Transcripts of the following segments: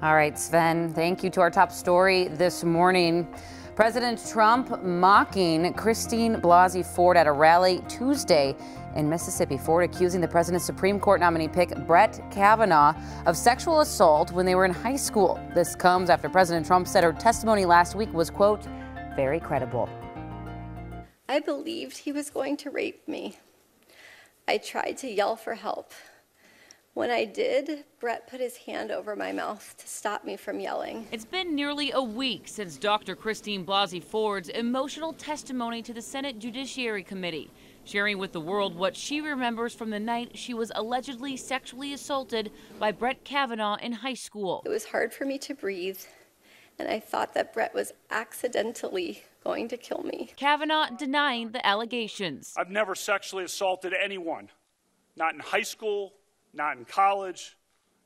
All right, Sven, thank you. To our top story this morning. President Trump mocking Christine Blasey Ford at a rally Tuesday in Mississippi. Ford accusing the president's Supreme Court nominee pick Brett Kavanaugh of sexual assault when they were in high school. This comes after President Trump said her testimony last week was, quote, very credible. I believed he was going to rape me. I tried to yell for help. When I did, Brett put his hand over my mouth to stop me from yelling. It's been nearly a week since Dr. Christine Blasey Ford's emotional testimony to the Senate Judiciary Committee, sharing with the world what she remembers from the night she was allegedly sexually assaulted by Brett Kavanaugh in high school. It was hard for me to breathe, and I thought that Brett was accidentally going to kill me. Kavanaugh denying the allegations. I've never sexually assaulted anyone, not in high school, not in college,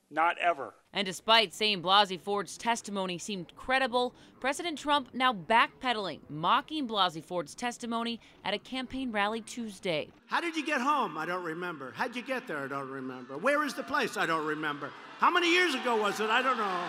not ever. And despite saying Blasey Ford's testimony seemed credible, President Trump now backpedaling, mocking Blasey Ford's testimony at a campaign rally Tuesday. How did you get home? I don't remember. How'd you get there? I don't remember. Where is the place? I don't remember. How many years ago was it? I don't know.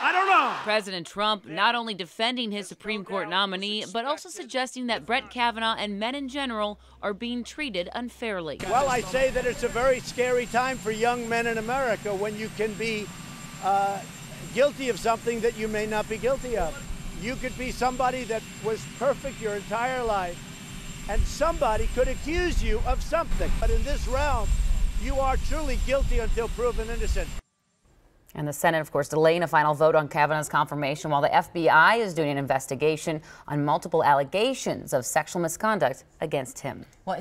I don't know. President Trump not only defending his Supreme Court nominee, but also suggesting that Brett Kavanaugh and men in general are being treated unfairly. Well, I say that it's a very scary time for young men in America when you can be guilty of something that you may not be guilty of. You could be somebody that was perfect your entire life, and somebody could accuse you of something. But in this realm, you are truly guilty until proven innocent. And the Senate, of course, delaying a final vote on Kavanaugh's confirmation while the FBI is doing an investigation on multiple allegations of sexual misconduct against him. Well,